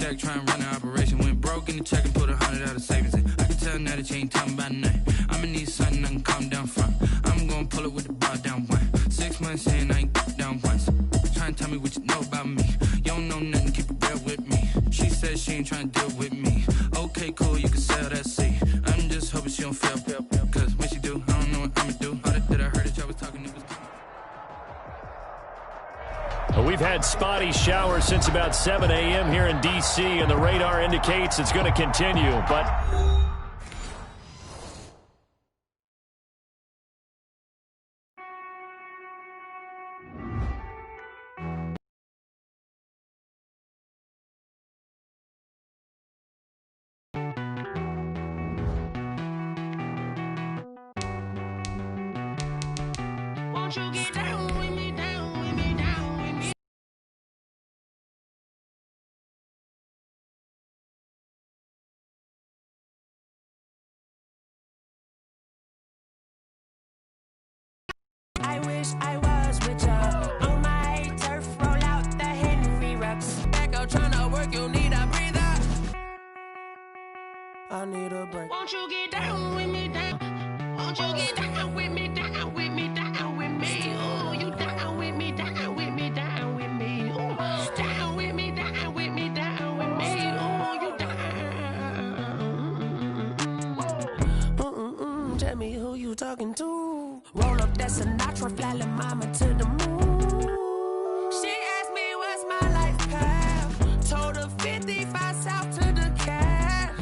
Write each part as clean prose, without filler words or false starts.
stack, try and run the operation. Went broke in the check and put 100 out of savings in. I can tell now that you ain't talking about nothing. I'ma need something I can calm down from. I'm gonna pull it with the bar down one. 6 months in, I ain't down once. Try and tell me what you know about me. You don't know nothing, keep it real with me. She said she ain't trying to deal with me. Okay, cool, you can sell that seat. I'm just hoping she don't fail. Cause when she do, I don't know what I'ma do. All that I heard that y'all was talking, it was... We've had spotty showers since about 7 a.m. here in D.C., and the radar indicates it's going to continue, but... Won't you get down with me, down with me, down with me? I wish I was with ya. On my turf, roll out the Henry rocks. Back out tryna work, you need a breather. I need a break. Won't you get down with me, down? Won't you get down with me, down with me, down with me? Ooh, you down with me, down with me, down with me. Ooh, down with me, down with me, down with me. Ooh, you down. Tell me who you talking to. Roll up that Sinatra, fly la mama to the moon. She asked me what's my life path. Told her 55 south to the cat.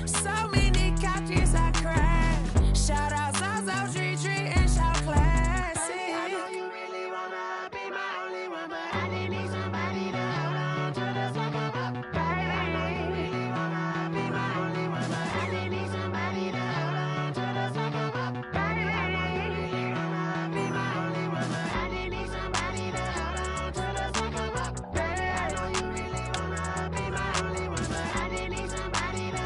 So many couches I cried. Shout out Zaza, Tree, and shout classy. I know you really wanna be my only one, but I didn't need somebody to hold on to the sucker up, baby. I know you really wanna be my only one, but I didn't need somebody to hold on to the sucker up, baby. I know you really wanna be my only one, but I didn't need somebody to hold on to the sucker up, baby. I know you really wanna be my only one, but I didn't need somebody to.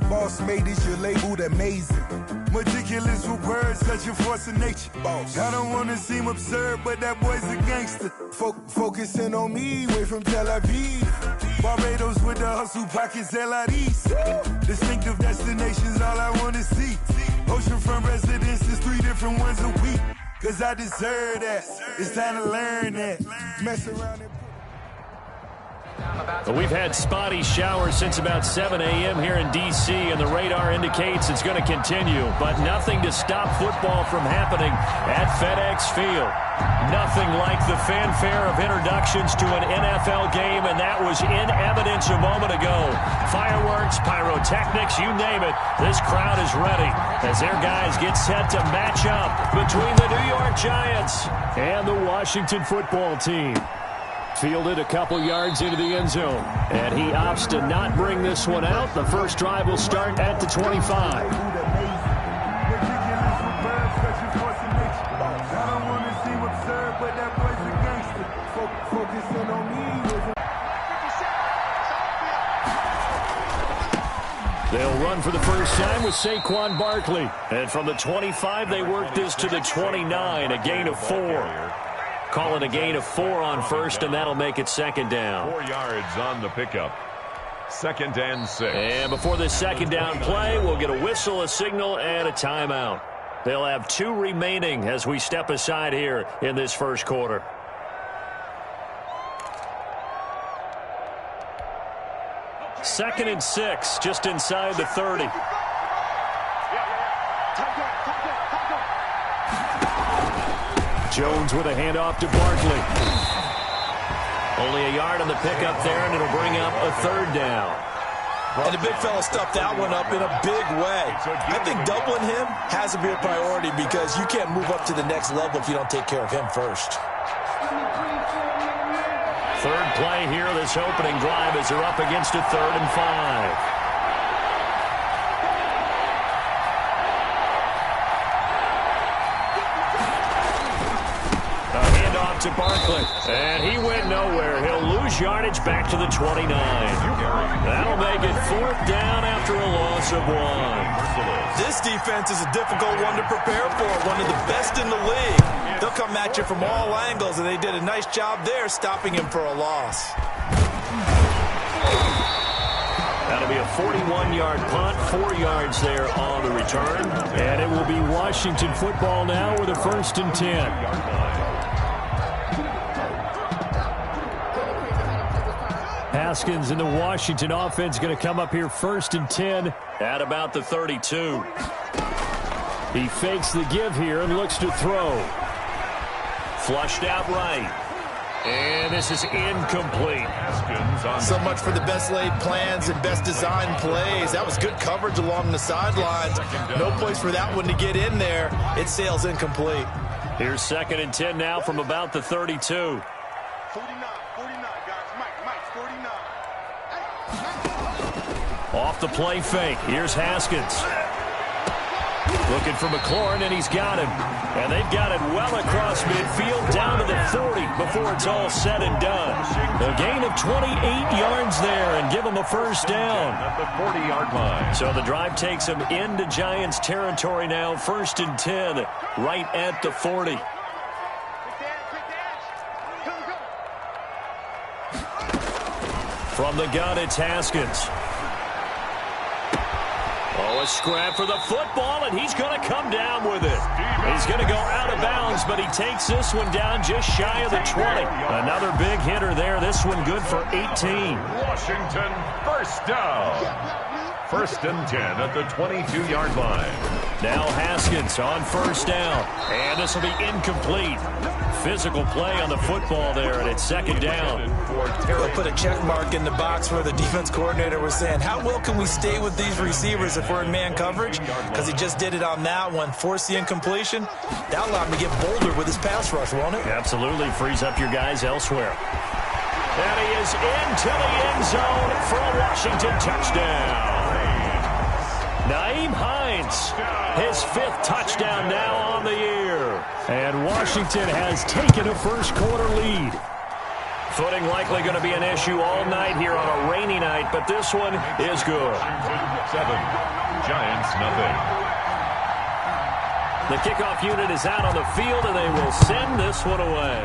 Boss made this, your labeled amazing. Meticulous with words, such a force of nature. Boss. I don't wanna seem absurd, but that boy's a gangster. Focusing on me, way from Tel Aviv. Barbados with the hustle pockets, LIDs. Distinctive destinations, all I wanna see. Oceanfront residences, 3 different ones a week. Cause I deserve that. It's time to learn that. Mess around and... We've had spotty showers since about 7 a.m. here in D.C., and the radar indicates it's going to continue, but nothing to stop football from happening at FedEx Field. Nothing like the fanfare of introductions to an NFL game, and that was in evidence a moment ago. Fireworks, pyrotechnics, you name it, this crowd is ready as their guys get set to match up between the New York Giants and the Washington football team. Fielded a couple yards into the end zone, and he opts to not bring this one out. The first drive will start at the 25. They'll run for the first time with Saquon Barkley. And from the 25, they work this to the 29, a gain of 4. Call it a gain of 4 on first, and that'll make it second down. 4 yards on the pickup. 2nd and 6. And before this second down play, we'll get a whistle, a signal, and a timeout. They'll have 2 remaining as we step aside here in this first quarter. Second and 6, just inside the 30. Jones with a handoff to Barkley. Only a yard on the pickup there, and it'll bring up a 3rd down. And the big fella stuffed that one up in a big way. I think doubling him has to be a priority because you can't move up to the next level if you don't take care of him first. 3rd play here, this opening drive as they're up against a 3rd and 5. A handoff to Barkley, and he went nowhere. He'll lose yardage back to the 29. That'll make it 4th down after a loss of 1. This defense is a difficult one to prepare for, one of the best in the league. They'll come at you from all angles, and they did a nice job there stopping him for a loss. That'll be a 41-yard punt, 4 yards there on the return. And it will be Washington football now with a 1st and 10. Haskins and the Washington offense going to come up here 1st and 10 at about the 32. He fakes the give here and looks to throw. Flushed out right. And this is incomplete. So much for the best laid plans and best designed plays. That was good coverage along the sidelines. No place for that one to get in there. It sails incomplete. Here's 2nd and 10 now from about the 32. 49, guys. Mike, 49. Off the play fake. Here's Haskins. Looking for McLaurin, and he's got him. And they've got it well across midfield, down to the 40 before it's all said and done. A gain of 28 yards there and give them a 1st down. At the 40-yard line. So the drive takes them into Giants territory now, 1st and 10, right at the 40. From the gun, it's Haskins. Oh, a scrap for the football, and he's going to come down with it. He's going to go out of bounds, but he takes this one down just shy of the 20. Another big hitter there. This one good for 18. Washington, 1st down. 1st and 10 at the 22-yard line. Now Haskins on 1st down, and this will be incomplete. Physical play on the football there, and it's 2nd down. They'll put a check mark in the box where the defense coordinator was saying, how well can we stay with these receivers if we're in man coverage? Because he just did it on that one. Force the incompletion. That'll allow him to get bolder with his pass rush, won't it? Absolutely. Frees up your guys elsewhere. And he is into the end zone for a Washington touchdown. Naeem Hines, his 5th touchdown now on the year. And Washington has taken a first-quarter lead. Footing likely going to be an issue all night here on a rainy night, but this one is good. 7, Giants nothing. The kickoff unit is out on the field, and they will send this one away.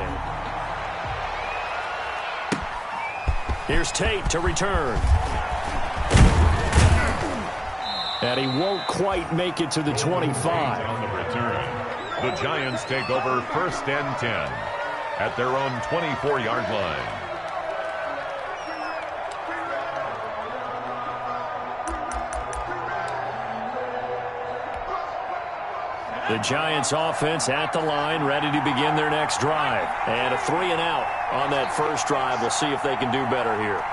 Here's Tate to return. And he won't quite make it to the 25. On the return, the Giants take over 1st and 10 at their own 24-yard line. The Giants offense at the line, ready to begin their next drive. And a 3 and out on that first drive. We'll see if they can do better here.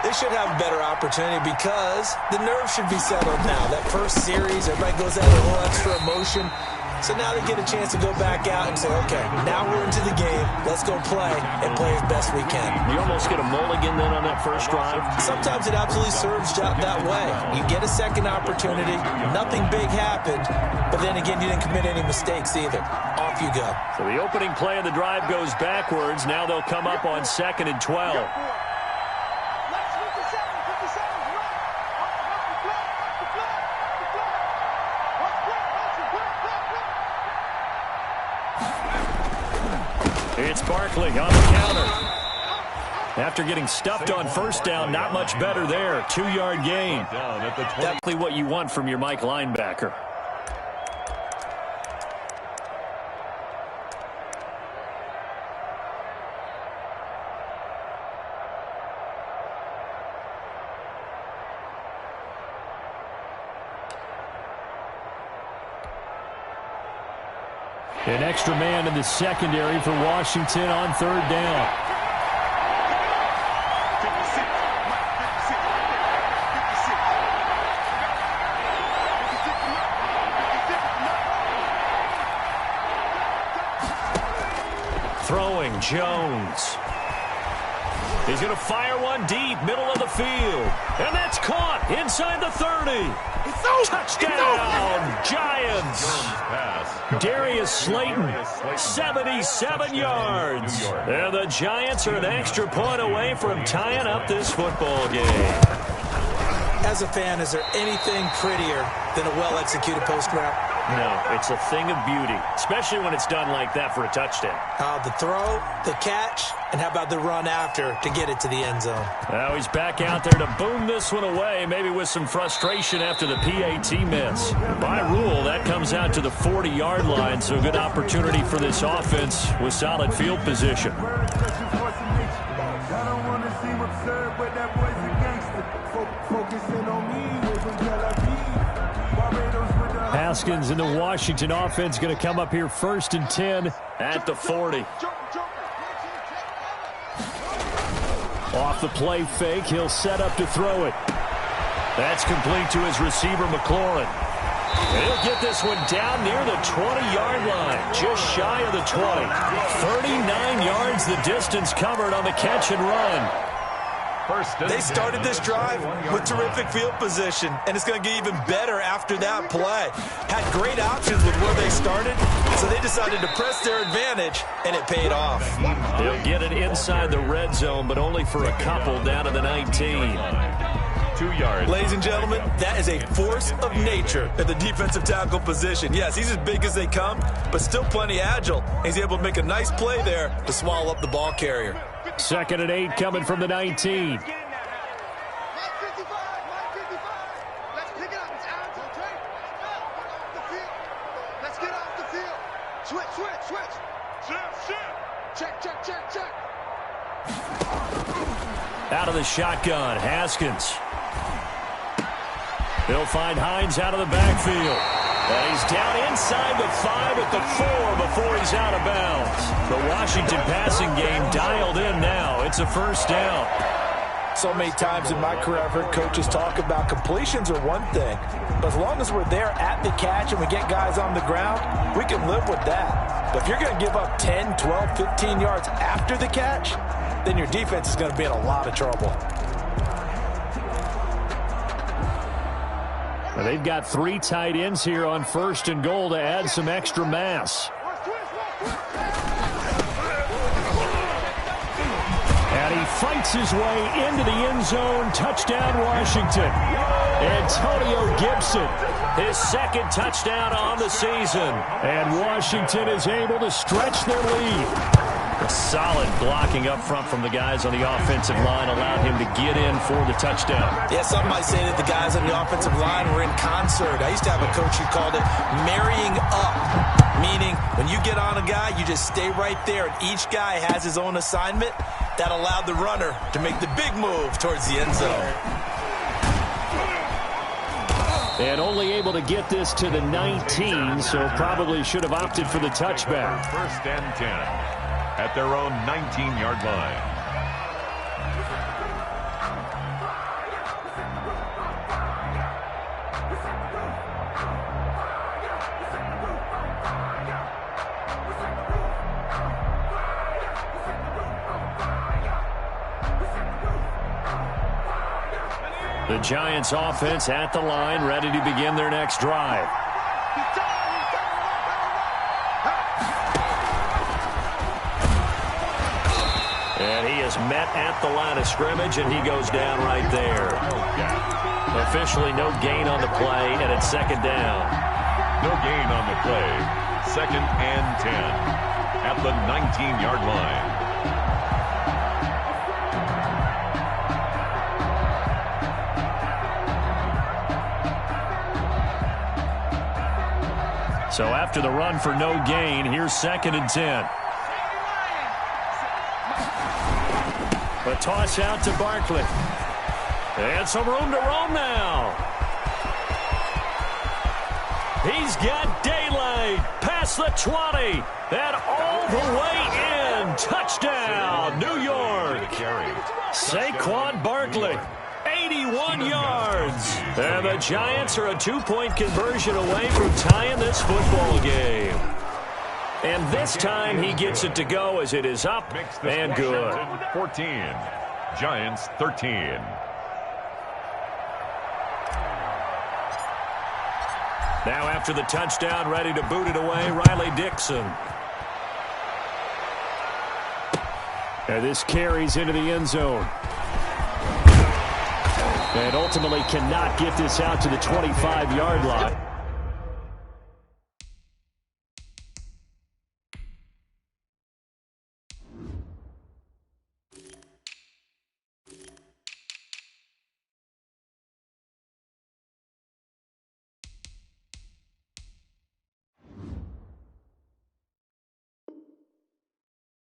They should have a better opportunity because the nerves should be settled now. That first series, everybody goes out with a little extra emotion. So now they get a chance to go back out and say, okay, now we're into the game. Let's go play and play as best we can. You almost get a mulligan then on that first drive. Sometimes it absolutely serves that way. You get a second opportunity. Nothing big happened. But then again, you didn't commit any mistakes either. Off you go. So the opening play of the drive goes backwards. Now they'll come up on 2nd and 12. It's Barkley on the counter. After getting stuffed on first down, not much better there. 2-yard gain. Definitely what you want from your Mike linebacker. An extra man in the secondary for Washington on third down. Throwing, Jones. He's going to fire one deep, middle of the field. And that's caught inside the 30. Touchdown, Giants. Darius Slayton, 77 yards. And the Giants are an extra point away from tying up this football game. As a fan, is there anything prettier than a well-executed post route? No, it's a thing of beauty, especially when it's done like that for a touchdown. The throw, the catch, and how about the run after to get it to the end zone? Now he's back out there to boom this one away, maybe with some frustration after the PAT miss. By rule, that comes out to the 40-yard line, so a good opportunity for this offense with solid field position. Haskins and the Washington offense going to come up here 1st and 10 at the 40. Off the play fake, he'll set up to throw it. That's complete to his receiver, McLaurin. And he'll get this one down near the 20-yard line, just shy of the 20. 39 yards the distance covered on the catch and run. They started this drive with terrific field position, and it's going to get even better after that play. Had great options with where they started, so they decided to press their advantage, and it paid off. They'll get it inside the red zone, but only for a couple down to the 19. 2 yards. Ladies and gentlemen, that is a force of nature at the defensive tackle position. Yes, he's as big as they come, but still plenty agile. He's able to make a nice play there to swallow up the ball carrier. 2nd and 8 coming from the 19. Out of the shotgun, Haskins. They'll find Hines out of the backfield. And he's down inside the 5 at the 4 before he's out of bounds. The Washington passing game dialed in now. It's a first down. So many times in my career I've heard coaches talk about completions are one thing. But as long as we're there at the catch and we get guys on the ground, we can live with that. But if you're going to give up 10, 12, 15 yards after the catch, then your defense is going to be in a lot of trouble. Well, they've got 3 tight ends here on 1st and goal to add some extra mass. And he fights his way into the end zone. Touchdown, Washington. Antonio Gibson, his 2nd touchdown on the season. And Washington is able to stretch their lead. A solid blocking up front from the guys on the offensive line allowed him to get in for the touchdown. Yeah, some might say that the guys on the offensive line were in concert. I used to have a coach who called it marrying up, meaning when you get on a guy, you just stay right there, and each guy has his own assignment. That allowed the runner to make the big move towards the end zone. And only able to get this to the 19, so probably should have opted for the touchback. 1st and 10. At their own 19-yard line. The Giants offense at the line, ready to begin their next drive. And he is met at the line of scrimmage, and he goes down right there. Officially no gain on the play, and it's 2nd down. No gain on the play. 2nd and 10. at the 19-yard line. So after the run for no gain, here's 2nd and 10. A toss out to Barkley. And some room to roam now. He's got daylight past the 20 and all the way in. Touchdown, New York. Saquon Barkley, 81 yards. And the Giants are a 2-point conversion away from tying this football game. And this time he gets it to go as it is up and good. 14, Giants 13. Now after the touchdown, ready to boot it away, Riley Dixon. And this carries into the end zone. And ultimately cannot get this out to the 25-yard line.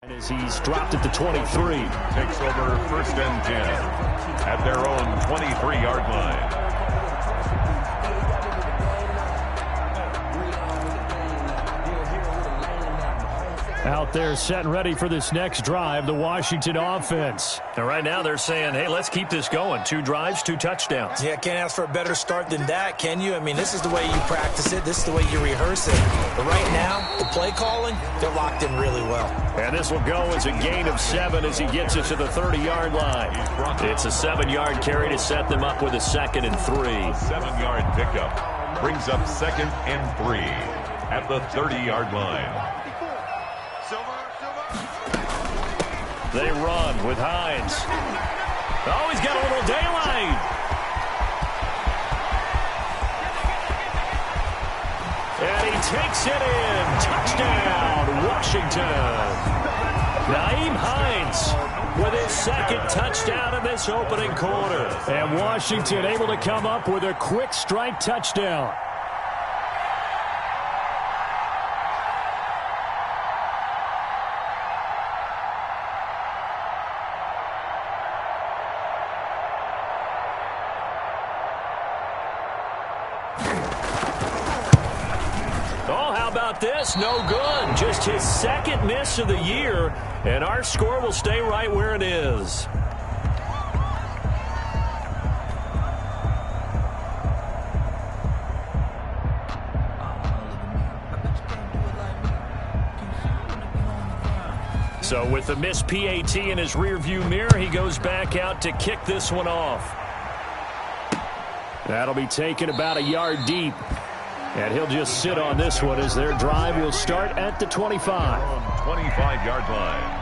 As he's dropped at the 23. Takes over 1st and 10 at their own 23-yard line. Out there set and ready for this next drive, the Washington offense. And right now they're saying, hey, let's keep this going. 2 drives, 2 touchdowns. Yeah, can't ask for a better start than that, can you? I mean, this is the way you practice it. This is the way you rehearse it. But right now, the play calling, they're locked in really well. And this will go as a gain of 7 as he gets it to the 30-yard line. It's a 7-yard carry to set them up with a 2nd and 3. 7-yard pickup brings up 2nd and 3 at the 30-yard line. They run with Hines. Oh, he's got a little daylight. And he takes it in. Touchdown, Washington. Nyheim Hines with his 2nd touchdown in this opening quarter. And Washington able to come up with a quick strike touchdown. This no good. Just his 2nd miss of the year, and our score will stay right where it is. So with the missed PAT in his rearview mirror, he goes back out to kick this one off. That'll be taken about a yard deep. And he'll just sit on this one as their drive will start at the 25. 25-yard line.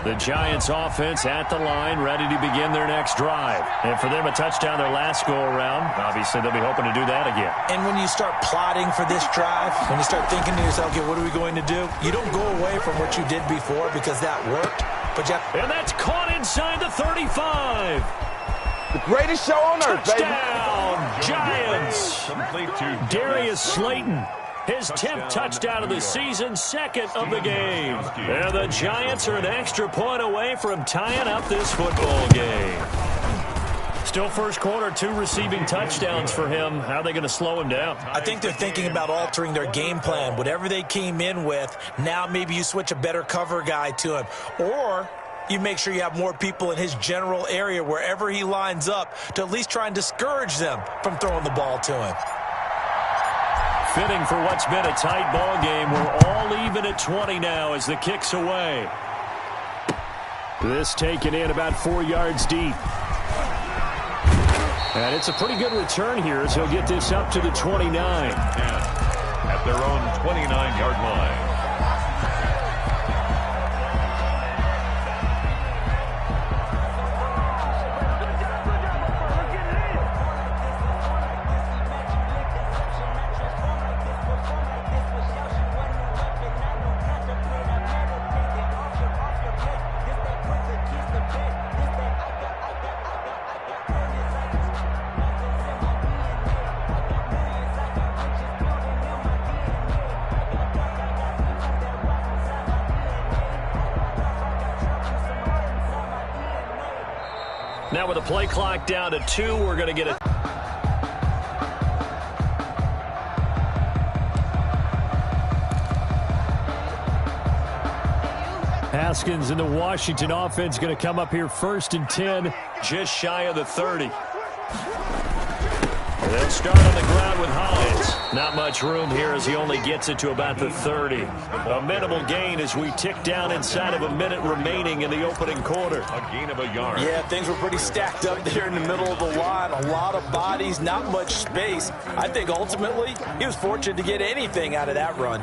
The Giants offense at the line, ready to begin their next drive. And for them, a touchdown their last go-around. Obviously, they'll be hoping to do that again. And when you start plotting for this drive, when you start thinking to yourself, okay, what are we going to do? You don't go away from what you did before because that worked. But and that's caught inside the 35. The greatest show on earth, baby. Touchdown, Giants. Darius Slayton. His 10th touchdown of the season, 2nd of the game. And the Giants are an extra point away from tying up this football game. Still first quarter, 2 receiving touchdowns for him. How are they going to slow him down? I think they're thinking about altering their game plan. Whatever they came in with, now maybe you switch a better cover guy to him. Or you make sure you have more people in his general area wherever he lines up to at least try and discourage them from throwing the ball to him. Fitting for what's been a tight ball game. We're all even at 20 now as the kick's away. This taken in about 4 yards deep. And it's a pretty good return here as he'll get this up to the 29. At their own 29-yard line. Now with the play clock down to 2, we're going to get a... Haskins and the Washington offense going to come up here 1st and 10, just shy of the 30. They'll start on the ground with Hines. Not much room here as he only gets it to about the 30. A minimal gain as we tick down inside of a minute remaining in the opening quarter. A gain of a yard. Yeah, things were pretty stacked up there in the middle of the line. A lot of bodies, not much space. I think ultimately he was fortunate to get anything out of that run.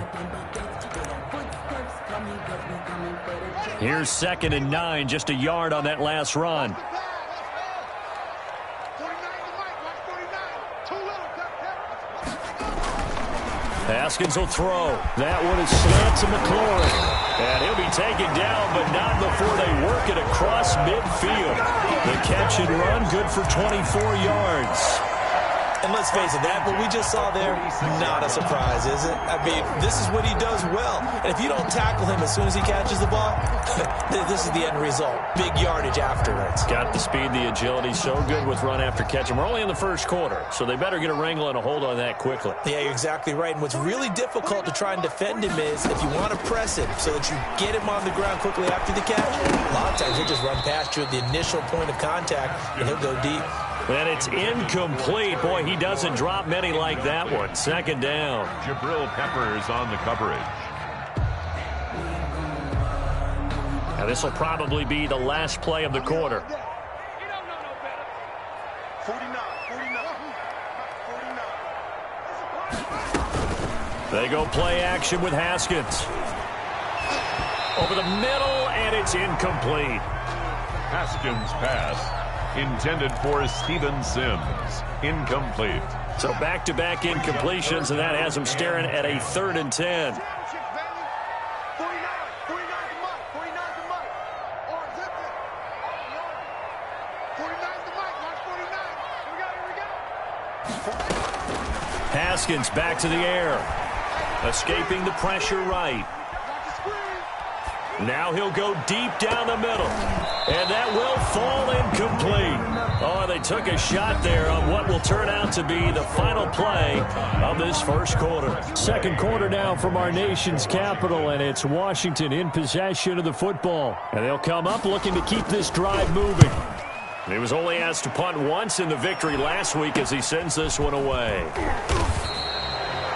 Here's 2nd and 9, just a yard on that last run. Haskins will throw. That one is slant to McLaurin. And he'll be taken down, but not before they work it across midfield. The catch and run, good for 24 yards. And let's face it, that what we just saw there, not a surprise, is it? I mean, this is what he does well. And if you don't tackle him as soon as he catches the ball, this is the end result. Big yardage afterwards. Got the speed, the agility, so good with run after catch. And we're only in the first quarter, so they better get a wrangle and a hold on that quickly. Yeah, you're exactly right. And what's really difficult to try and defend him is if you want to press him so that you get him on the ground quickly after the catch, a lot of times he'll just run past you at the initial point of contact, and he'll go deep. And it's incomplete. Boy, he doesn't drop many like that one. 2nd down. Jabril Peppers on the coverage. Now this will probably be the last play of the quarter. They go play action with Haskins. Over the middle, and it's incomplete. Haskins' pass intended for Steven Sims. Incomplete. So back-to-back incompletions, and that has him staring at a 3rd and 10. Haskins back to the air. Escaping the pressure right. Now he'll go deep down the middle. And that will fall incomplete. Oh, they took a shot there on what will turn out to be the final play of this first quarter. Second quarter now from our nation's capital, and it's Washington in possession of the football. And they'll come up looking to keep this drive moving. He was only asked to punt once in the victory last week as he sends this one away.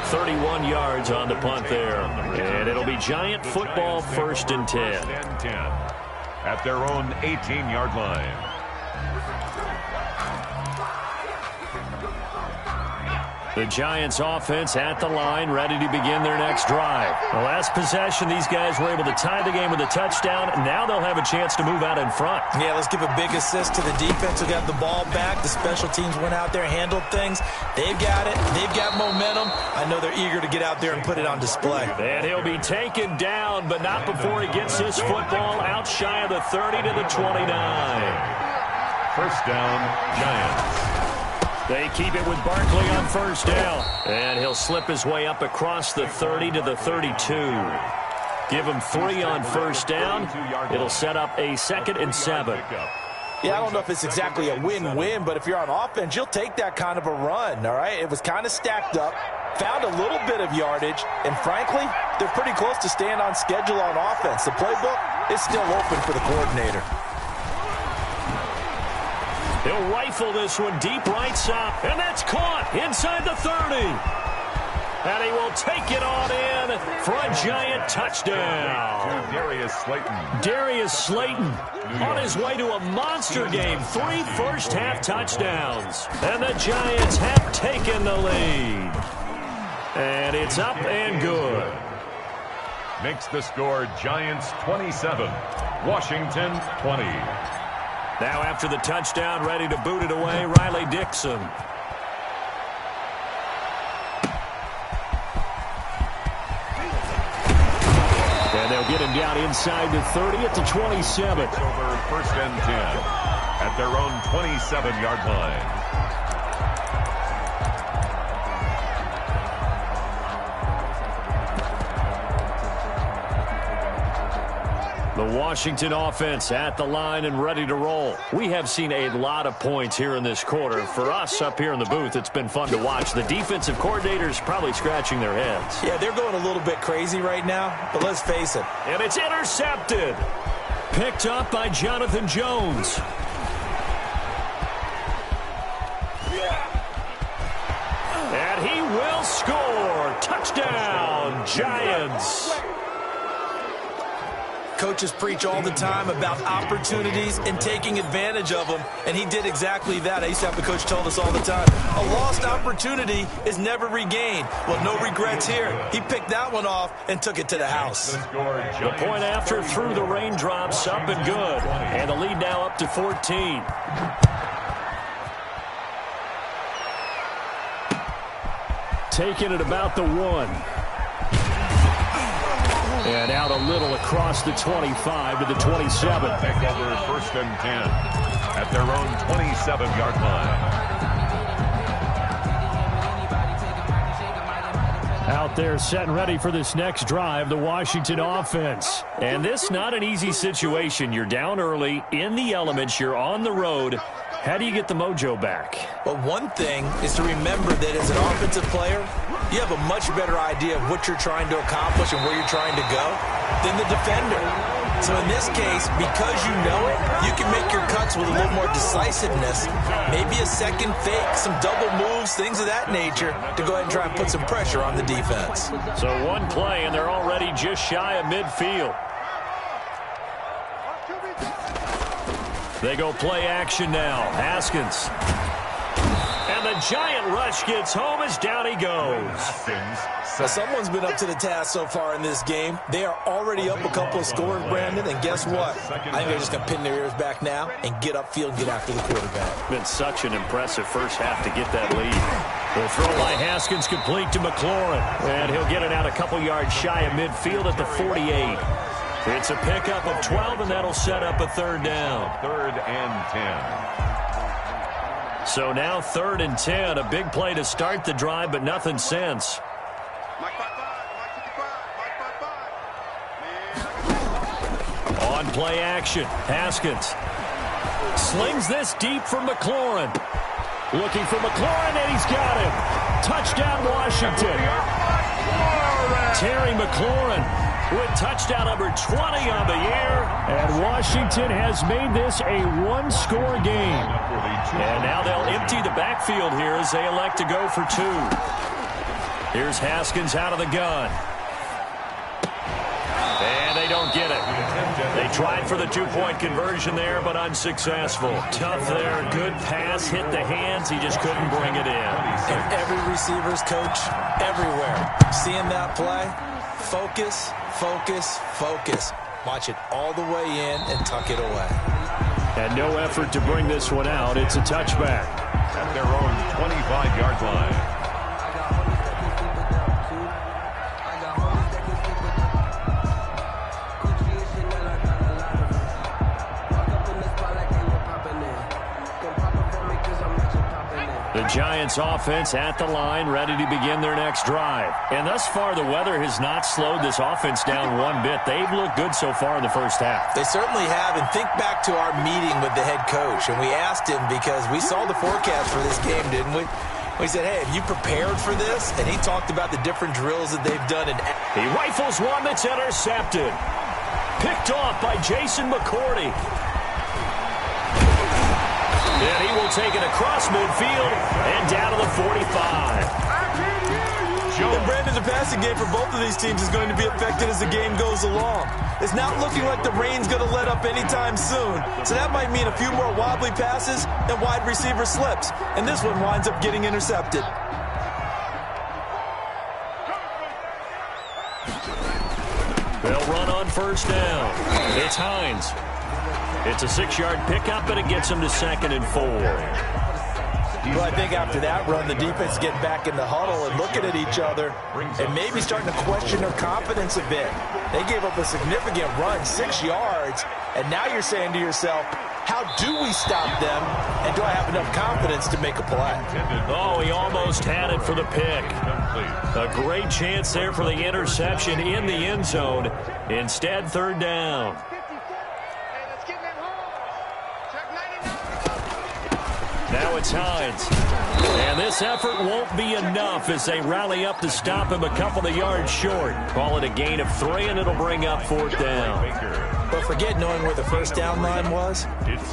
31 yards on the punt there. And it'll be Giant football 1st and 10. At their own 18-yard line. The Giants offense at the line, ready to begin their next drive. The last possession, these guys were able to tie the game with a touchdown. Now they'll have a chance to move out in front. Yeah, let's give a big assist to the defense who got the ball back. The special teams went out there, handled things. They've got it. They've got momentum. I know they're eager to get out there and put it on display. And he'll be taken down, but not before he gets this football out shy of the 30 to the 29. 1st down, Giants. They keep it with Barkley on 1st down. And he'll slip his way up across the 30 to the 32. Give him 3 on 1st down. It'll set up a 2nd and 7. Yeah, I don't know if it's exactly a win-win, but if you're on offense, you'll take that kind of a run, all right? It was kind of stacked up, found a little bit of yardage, and frankly, they're pretty close to staying on schedule on offense. The playbook is still open for the coordinator. He'll rifle this one deep right side, and that's caught inside the 30. And he will take it on in for a Giant touchdown. Darius Slayton. Darius Slayton on his way to a monster game. 3 first-half touchdowns. And the Giants have taken the lead. And it's up and good. Makes the score Giants 27, Washington 20. Now after the touchdown, ready to boot it away, Riley Dixon. And they'll get him down inside the 30 at the 27. Over 1st and 10 at their own 27-yard line. The Washington offense at the line and ready to roll. We have seen a lot of points here in this quarter. For us up here in the booth, it's been fun to watch. The defensive coordinators probably scratching their heads. Yeah, they're going a little bit crazy right now, but let's face it. And it's intercepted. Picked up by Jonathan Jones. And he will score. Touchdown, Giants. Coaches preach all the time about opportunities and taking advantage of them, and he did exactly that. I used to have the coach tell us all the time, a lost opportunity is never regained. Well, no regrets here. He picked that one off and took it to the house. The point after through the raindrops, up and good. And the lead now up to 14. Taking it about the 1. And out a little across the 25 to the 27. Take over 1st and 10 at their own 27-yard line. Out there set and ready for this next drive, the Washington offense. And this not an easy situation. You're down early, in the elements, you're on the road. How do you get the mojo back? Well, one thing is to remember that as an offensive player, you have a much better idea of what you're trying to accomplish and where you're trying to go than the defender. So in this case, because you know it, you can make your cuts with a little more decisiveness, maybe a second fake, some double moves, things of that nature, to go ahead and try and put some pressure on the defense. So one play, and they're already just shy of midfield. They go play action now. Haskins. And the giant rush gets home as down he goes. Well, someone's been up to the task so far in this game. They are already up a couple of scores, Brandon, and guess what? I think they're just going to pin their ears back now and get upfield and get after the quarterback. Been such an impressive first half to get that lead. The throw by Haskins complete to McLaurin. And he'll get it out a couple yards shy of midfield at the 48. It's a pickup of 12, and that'll set up a 3rd down. 3rd and 10. So now 3rd and 10. A big play to start the drive, but nothing since. On play action, Haskins slings this deep for McLaurin. Looking for McLaurin, and he's got him. Touchdown, Washington. Terry McLaurin with touchdown number 20 on the year. And Washington has made this a one-score game. And now they'll empty the backfield here as they elect to go for 2. Here's Haskins out of the gun. And they don't get it. They tried for the 2-point conversion there, but unsuccessful. Tough there. Good pass. Hit the hands. He just couldn't bring it in. And every receiver's coach, everywhere, seeing that play, focus, focus, focus. Watch it all the way in and tuck it away. And no effort to bring this one out. It's a touchback. At their own 25-yard line. The Giants offense at the line, ready to begin their next drive. And thus far, the weather has not slowed this offense down one bit. They've looked good so far in the first half. They certainly have. And think back to our meeting with the head coach. And we asked him, because we saw the forecast for this game, didn't we? We said, hey, have you prepared for this? And he talked about the different drills that they've done. And he rifles one that's intercepted. Picked off by Jason McCourty. And he will take it across midfield and down to the 45. And Brandon, the passing game for both of these teams is going to be affected as the game goes along. It's not looking like the rain's going to let up anytime soon. So that might mean a few more wobbly passes and wide receiver slips. And this one winds up getting intercepted. They'll run on first down. It's Hines. It's a 6-yard pickup, but it gets him to 2nd and 4. Well, I think after that run, the defense get back in the huddle and looking at each other and maybe starting to question their confidence a bit. They gave up a significant run, 6 yards, and now you're saying to yourself, how do we stop them, and do I have enough confidence to make a play? Oh, he almost had it for the pick. A great chance there for the interception in the end zone. Instead, 3rd down. Now it's Hines. And this effort won't be enough as they rally up to stop him a couple of yards short. Call it a gain of 3, and it'll bring up 4th down. But forget knowing where the first down line was.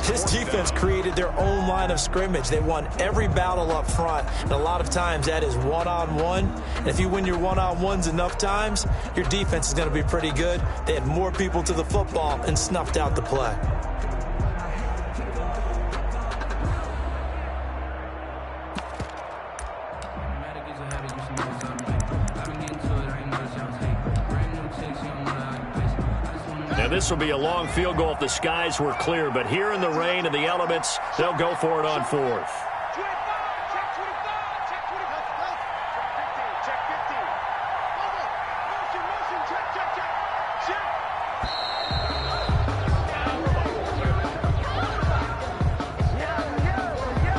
This defense created their own line of scrimmage. They won every battle up front, and a lot of times that is one-on-one. And if you win your one-on-ones enough times, your defense is going to be pretty good. They had more people to the football and snuffed out the play. This will be a long field goal if the skies were clear, but here in the rain and the elements, they'll go for it on 4th.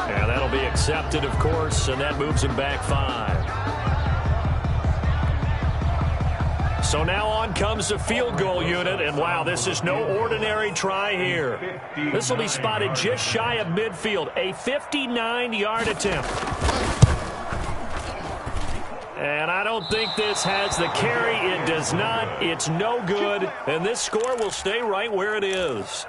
And that'll be accepted, of course, and that moves him back 5. So now on comes the field goal unit, and wow, this is no ordinary try here. This will be spotted just shy of midfield, a 59-yard attempt. And I don't think this has the carry. It does not. It's no good, and this score will stay right where it is.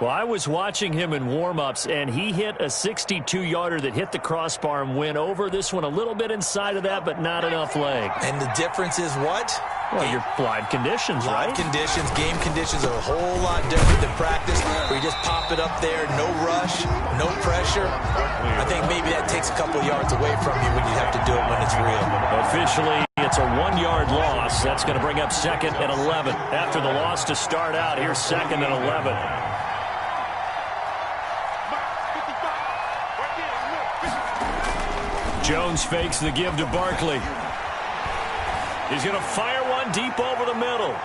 Well, I was watching him in warm-ups, and he hit a 62-yarder that hit the crossbar and went over. This one a little bit inside of that, but not enough leg. And the difference is what? Well, your live conditions, right? Live conditions, game conditions are a whole lot different than practice, where you just pop it up there, no rush, no pressure. I think maybe that takes a couple yards away from you when you have to do it when it's real. Officially, it's a 1-yard loss. That's going to bring up 2nd and 11. After the loss to start out, here's 2nd and 11. Jones fakes the give to Barkley. He's going to fire one deep over the middle.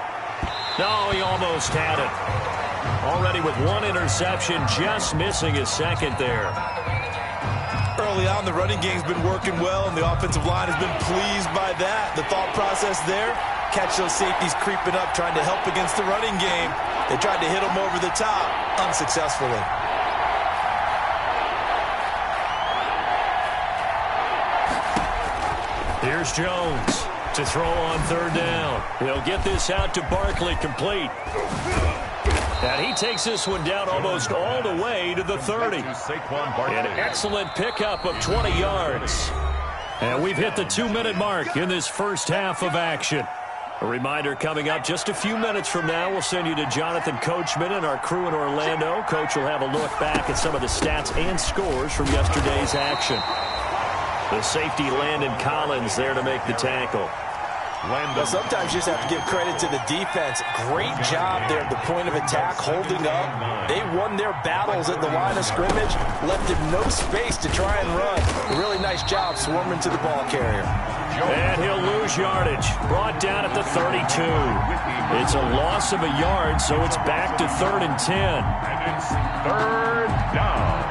No, he almost had it. Already with 1 interception, just missing his 2nd there. Early on, the running game's been working well, and the offensive line has been pleased by that. The thought process there, catch those safeties creeping up, trying to help against the running game. They tried to hit them over the top, unsuccessfully. Here's Jones to throw on 3rd down. He'll get this out to Barkley, complete. And he takes this one down almost all the way to the 30. An excellent pickup of 20 yards. And we've hit the 2-minute mark in this first half of action. A reminder coming up just a few minutes from now, we'll send you to Jonathan Coachman and our crew in Orlando. Coach will have a look back at some of the stats and scores from yesterday's action. The safety, Landon Collins, there to make the tackle. Well, sometimes you just have to give credit to the defense. Great job there at the point of attack, holding up. They won their battles at the line of scrimmage, left him no space to try and run. A really nice job swarming to the ball carrier. And he'll lose yardage. Brought down at the 32. It's a loss of a yard, so it's back to 3rd and 10. And it's 3rd down.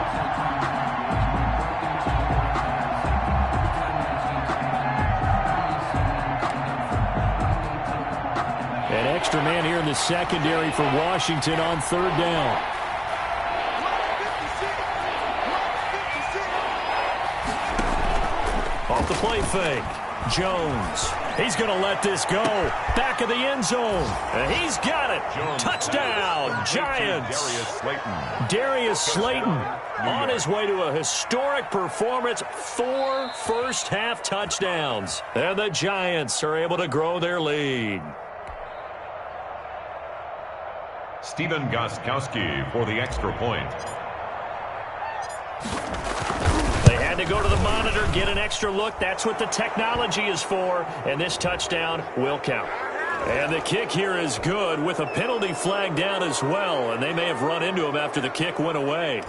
An extra man here in the secondary for Washington on 3rd down. Off the play fake. Jones. He's going to let this go. Back of the end zone. And he's got it. Jones. Touchdown, Giants. Darius Slayton on his way to a historic performance. 4 first-half touchdowns. And the Giants are able to grow their lead. Stephen Gostkowski for the extra point. They had to go to the monitor, get an extra look. That's what the technology is for. And this touchdown will count. And the kick here is good with a penalty flag down as well. And they may have run into him after the kick went away.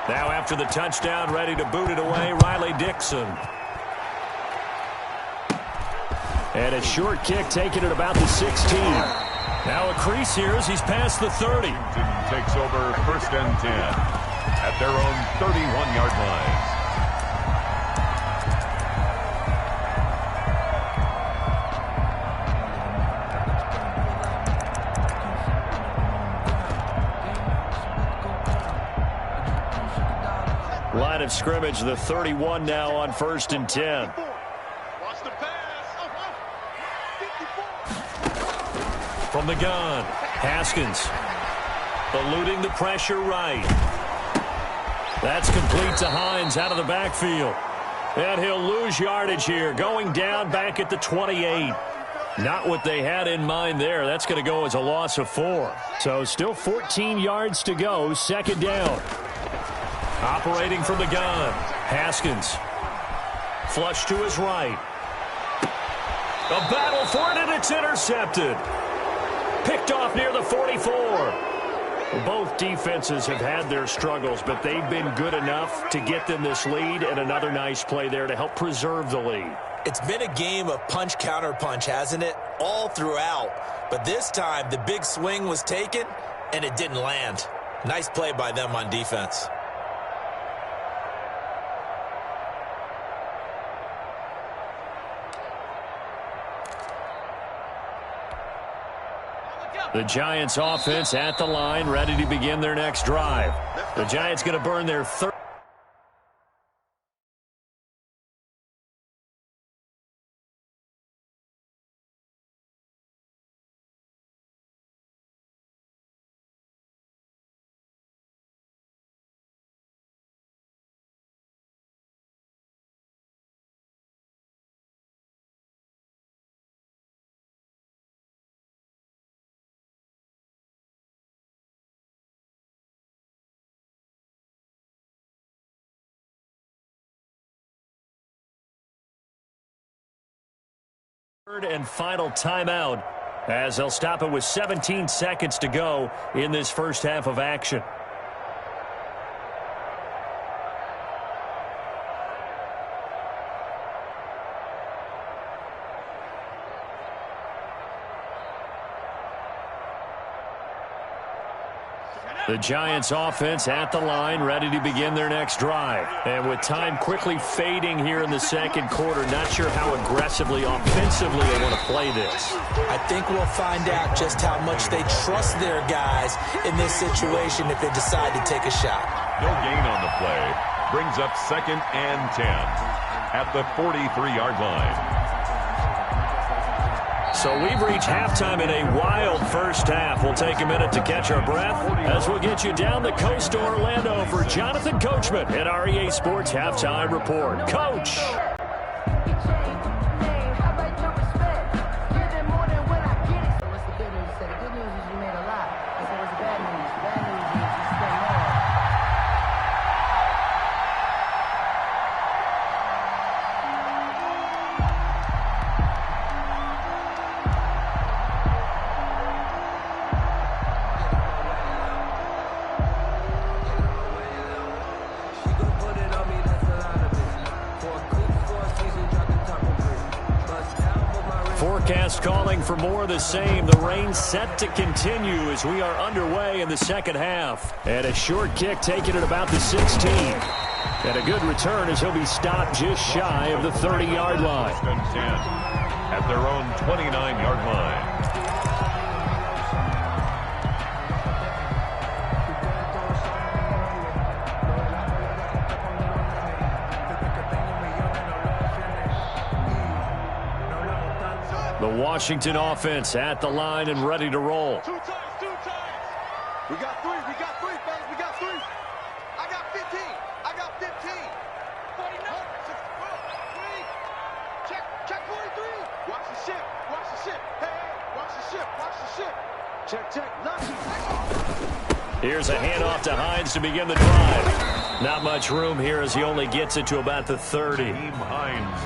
Now after the touchdown, ready to boot it away, Riley Dixon. And a short kick taken at about the 16. Now a crease here as he's past the 30. Takes over 1st and 10 at their own 31-yard line. of scrimmage, the 31 now on 1st and 10. From the gun, Haskins eluding the pressure right. That's complete to Hines out of the backfield. And he'll lose yardage here, going down back at the 28. Not what they had in mind there. That's going to go as a loss of 4. So still 14 yards to go, 2nd down. Operating from the gun, Haskins. Flush to his right. A battle for it, and it's intercepted. Picked off near the 44. Both defenses have had their struggles, but they've been good enough to get them this lead, and another nice play there to help preserve the lead. It's been a game of punch-counter-punch, hasn't it? All throughout. But this time, the big swing was taken, and it didn't land. Nice play by them on defense. The Giants offense at the line, ready to begin their next drive. The Giants going to burn their third. And final timeout as they'll stop it with 17 seconds to go in this first half of action. The Giants offense at the line, ready to begin their next drive. And with time quickly fading here in the second quarter, not sure how aggressively, offensively they want to play this. I think we'll find out just how much they trust their guys in this situation if they decide to take a shot. No gain on the play. Brings up 2nd and 10 at the 43-yard line. So we've reached halftime in a wild first half. We'll take a minute to catch our breath as we'll get you down the coast to Orlando for Jonathan Coachman at our EA Sports Halftime Report. Coach! Forecast calling for more of the same. The rain set to continue as we are underway in the second half. And a short kick taken at about the 16. And a good return as he'll be stopped just shy of the 30-yard line. 10 at their own 29-yard line. The Washington offense at the line and ready to roll. Two times. We got three, fellas, we got three. I got 15. I got 15. 49, 64, 3. Check 43. Watch the ship. Hey, watch the ship. Check. Lucky. Here's a handoff to Hines to begin the drive. Not much room here as he only gets it to about the 30.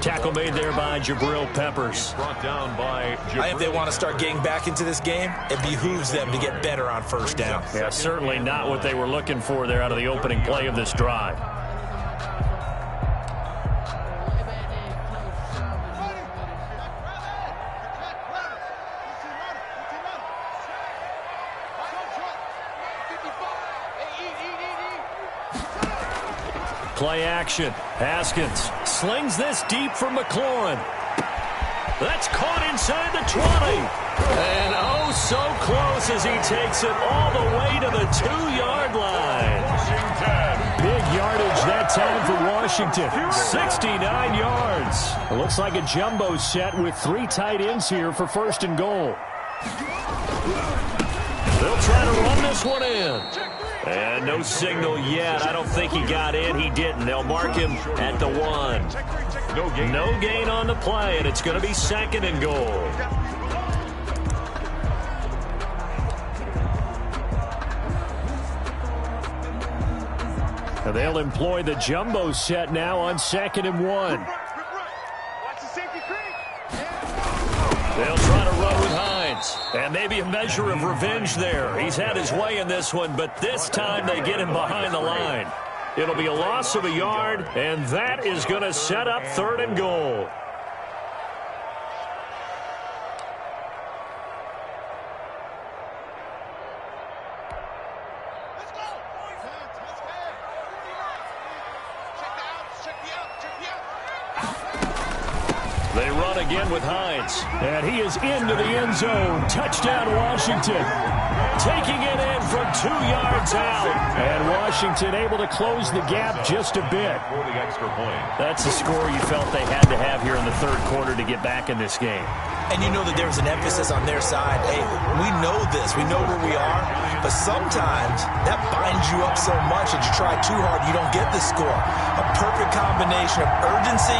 Tackle made there by Jabril Peppers. Brought down by Jabril. I think they want to start getting back into this game. It behooves them to get better on first down. Yeah, certainly not what they were looking for there out of the opening play of this drive. Play action. Haskins slings this deep from McLaurin. That's caught inside the 20. And oh, so close as he takes it all the way to the 2-yard line. Big yardage that time for Washington. 69 yards. It looks like a jumbo set with 3 tight ends here for 1st and goal. They'll try to run this one in. And no signal yet. I don't think he got in. He didn't. They'll mark him at the 1. No gain on the play, and it's going to be 2nd and goal. And they'll employ the jumbo set now on 2nd and 1. They'll try to run with Hines. And maybe a measure of revenge there. He's had his way in this one, but this time they get him behind the line. It'll be a loss of a yard, and that is going to set up 3rd and goal. They run again with Hines. And he is into the end zone. Touchdown, Washington. Taking it in from 2 yards out. And Washington able to close the gap just a bit. For the extra point. That's the score you felt they had to have here in the 3rd quarter to get back in this game. And you know that there's an emphasis on their side. Hey, we know this. We know where we are. But sometimes that binds you up so much that you try too hard, you don't get the score. A perfect combination of urgency,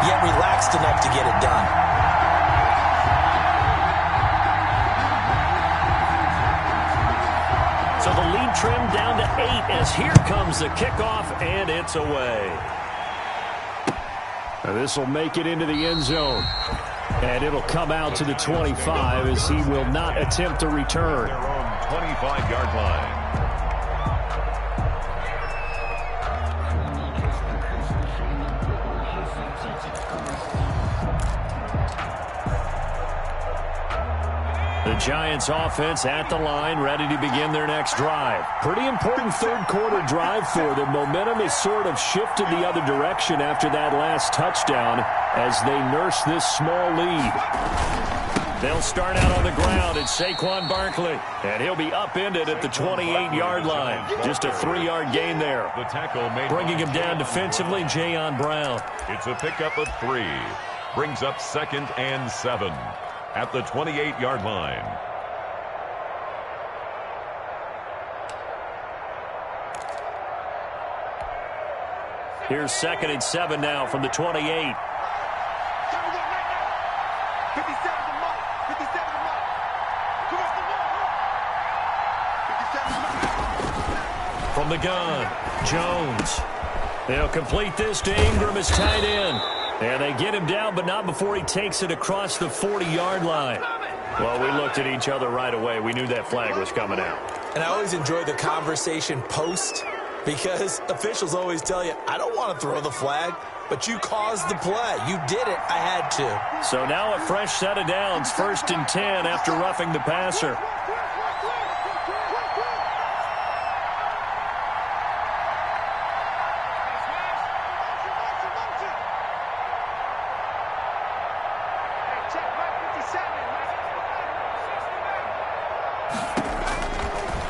yet relaxed enough to get it done. So the lead trimmed down to 8 as here comes the kickoff, and it's away. This will make it into the end zone. And it'll come out to the 25 as he will not attempt to return. Their own 25-yard line. The Giants offense at the line, ready to begin their next drive. Pretty important 3rd quarter drive for them. Momentum has sort of shifted the other direction after that last touchdown as they nurse this small lead. They'll start out on the ground. It's Saquon Barkley, and he'll be upended at the 28-yard line. Just a 3-yard gain there. The tackle made bringing him down defensively, Jayon Brown. It's a pickup of 3. Brings up 2nd and 7. At the 28-yard line. Here's 2nd and 7 now from the 28. From the gun, Jones. They'll complete this to Ingram as tight end. And they get him down, but not before he takes it across the 40-yard line. Well, we looked at each other right away. We knew that flag was coming out. And I always enjoy the conversation post because officials always tell you, I don't want to throw the flag, but you caused the play. You did it. I had to. So now a fresh set of downs, 1st and 10 after roughing the passer.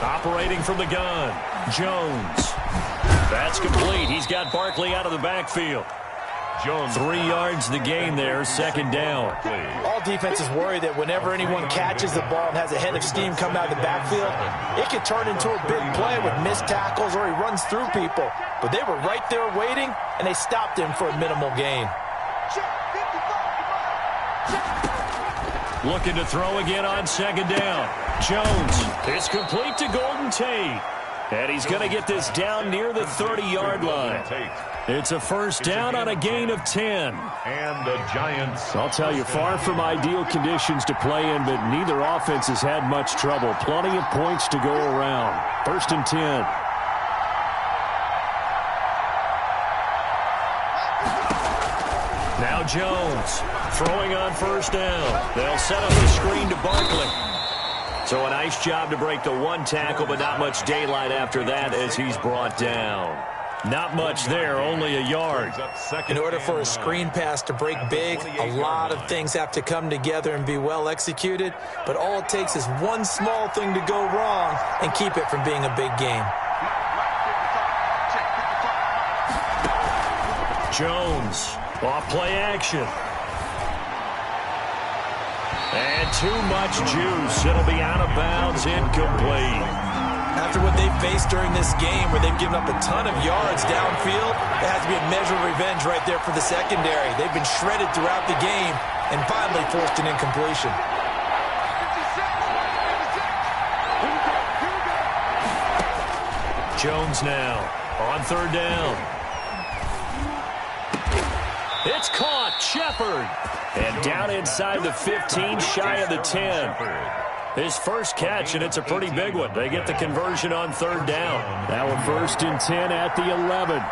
Operating from the gun, Jones. That's complete. He's got Barkley out of the backfield. Jones. 3 yards the gain there, 2nd down. All defenses worry that whenever anyone catches the ball and has a head of steam come out of the backfield, it could turn into a big play with missed tackles or he runs through people. But they were right there waiting, and they stopped him for a minimal gain. Looking to throw again on 2nd down. Jones. It's complete to Golden Tate. And he's going to get this down near the 30-yard line. It's a 1st down on a gain of 10. And the Giants. I'll tell you, far from ideal conditions to play in, but neither offense has had much trouble. Plenty of points to go around. 1st and 10. Now Jones throwing on 1st down. They'll set up the screen to Barkley. So a nice job to break the 1 tackle, but not much daylight after that as he's brought down. Not much there, only a yard. In order for a screen pass to break big, a lot of things have to come together and be well executed, but all it takes is one small thing to go wrong and keep it from being a big game. Jones, off play action. And too much juice. It'll be out of bounds, incomplete. After what they've faced during this game where they've given up a ton of yards downfield, it has to be a measure of revenge right there for the secondary. They've been shredded throughout the game and finally forced an incompletion. Jones now on third down. It's caught. Shepard. And down inside the 15, shy of the 10. His first catch, and it's a pretty big one. They get the conversion on third down. Now a 1st and 10 at the 11.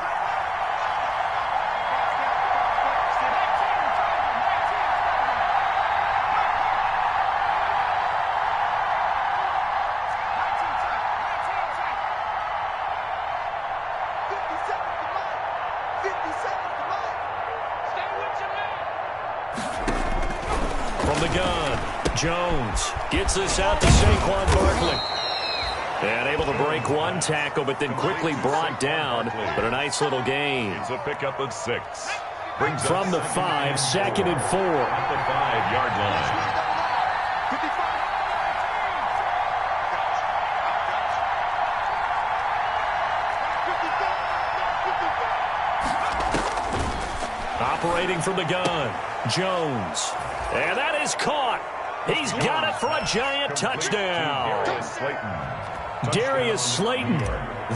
From the gun, Jones gets this out to Saquon Barkley. And able to break one tackle, but then quickly brought down. But a nice little gain. It's a pickup of 6. From the 5, 2nd and 4. At the 5-yard line. Operating from the gun, Jones. And that is caught. He's got it for a giant touchdown. Darius Slayton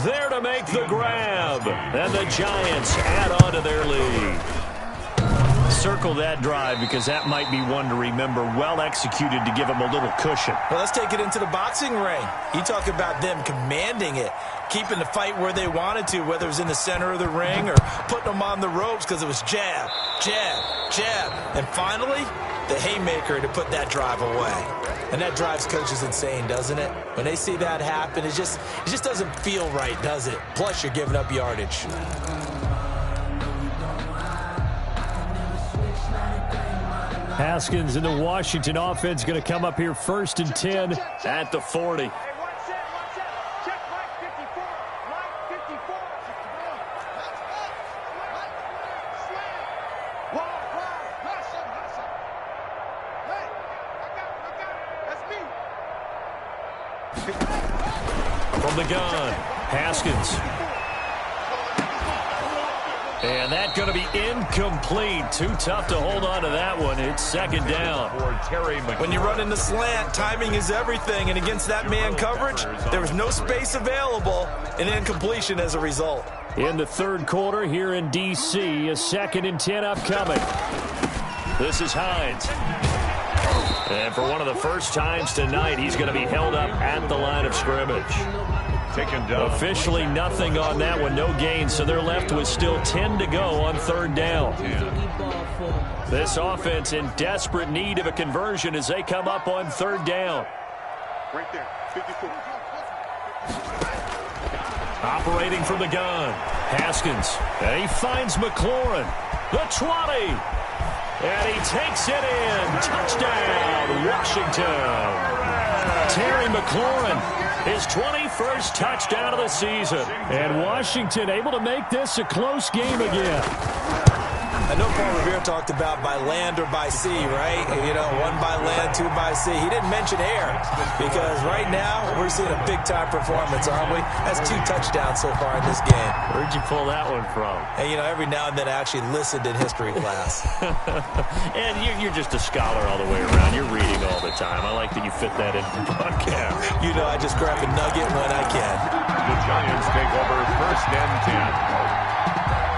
there to make the grab. And the Giants add on to their lead. Circle that drive because that might be one to remember. Well executed to give them a little cushion. Well, let's take it into the boxing ring. You talk about them commanding it, keeping the fight where they wanted to, whether it was in the center of the ring or putting them on the ropes because it was jab, jab, jab. And finally, the haymaker to put that drive away. And that drives coaches insane, doesn't it? When they see that happen, it just doesn't feel right, does it? Plus, you're giving up yardage. Haskins and the Washington offense going to come up here 1st and 10 at the 40. From the gun, Haskins. And that's going to be incomplete. Too tough to hold on to that one. It's 2nd down. When you run in the slant, timing is everything. And against that man coverage, there was no space available. An incompletion as a result. In the 3rd quarter here in D.C., a 2nd and 10 upcoming. This is Hines. And for one of the first times tonight, he's going to be held up at the line of scrimmage. Taken down. Officially nothing on that one, no gain, so they're left with still 10 to go on 3rd down. This offense in desperate need of a conversion as they come up on 3rd down. Right there, 54. Operating from the gun, Haskins. And he finds McLaurin. The 20. And he takes it in. Touchdown, Washington. Terry McLaurin. His 21st touchdown of the season. And Washington able to make this a close game again. I know Paul Revere talked about by land or by sea, right? You know, 1 by land, 2 by sea. He didn't mention air because right now we're seeing a big-time performance, aren't we? That's 2 touchdowns so far in this game. Where'd you pull that one from? And, you know, every now and then I actually listened in history class. And you're just a scholar all the way around. You're reading all the time. I like that you fit that into the broadcast. You know, I just grab a nugget when I can. The Giants take over 1st and 10.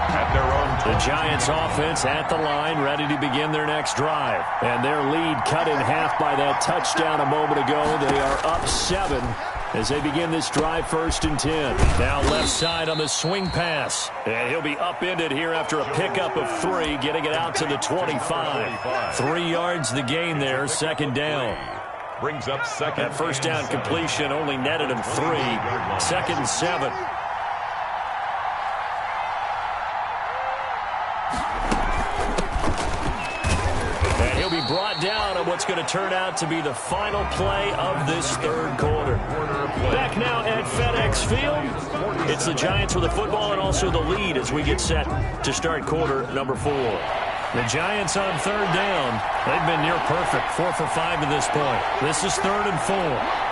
At their own the Giants offense at the line, ready to begin their next drive. And their lead cut in half by that touchdown a moment ago. They are up 7 as they begin this drive 1st and 10. Now left side on the swing pass. And he'll be upended here after a pickup of 3, getting it out to the 25. 3 yards the gain there, 2nd down. Brings up 2nd. That 1st down completion only netted him 3. 2nd and 7. brought down on what's going to turn out to be the final play of this third quarter. Back now at FedEx Field. It's the Giants with the football and also the lead as we get set to start quarter number 4. The Giants on third down. They've been near perfect, 4 for 5 to this point. This is 3rd and 4.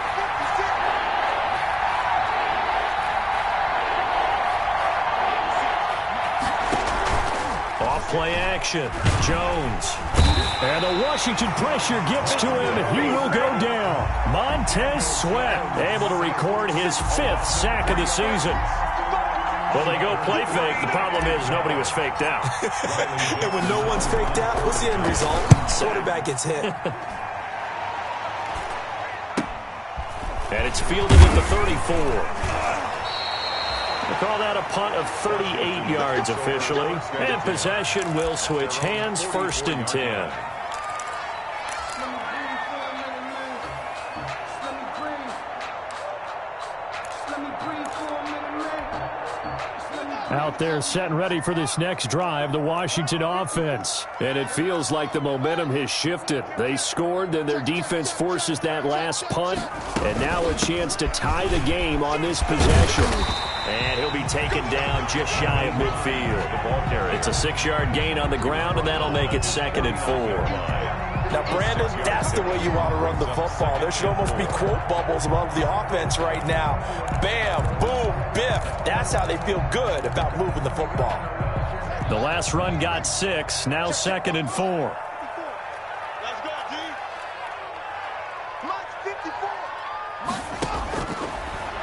Play action. Jones. And the Washington pressure gets to him, and he will go down. Montez Sweat able to record his 5th sack of the season. Well, they go play fake. The problem is nobody was faked out. And when no one's faked out, what's the end result? Quarterback gets hit. And it's fielded at the 34. They call that a punt of 38 yards officially. And possession will switch hands, 1st and 10. Out there set and ready for this next drive, the Washington offense. And it feels like the momentum has shifted. They scored, then their defense forces that last punt. And now a chance to tie the game on this possession. And he'll be taken down just shy of midfield. It's a 6-yard gain on the ground, and that'll make it 2nd and 4. Now, Brandon, that's the way you want to run the football. There should almost be quote bubbles above the offense right now. Bam, boom, biff. That's how they feel good about moving the football. The last run got 6, now 2nd and 4. Let's go, D. Mike 54.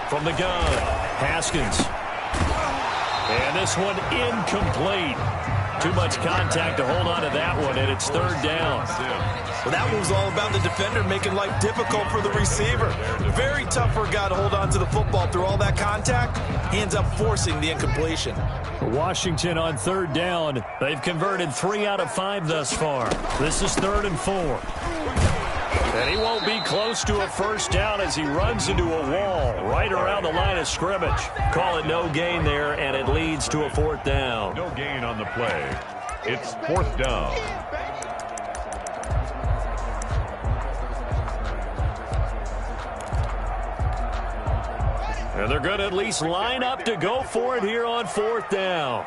From the gun, Haskins. And this one incomplete. Too much contact to hold on to that one, and it's 3rd down. Well, that one was all about the defender making life difficult for the receiver. Very tough for a guy to hold on to the football through all that contact. He ends up forcing the incompletion. Washington on 3rd down. They've converted 3 out of 5 thus far. This is 3rd and 4. And he won't be close to a 1st down as he runs into a wall right around the line of scrimmage. Call it no gain there, and it leads to a 4th down. No gain on the play. It's 4th down. And they're going to at least line up to go for it here on 4th down.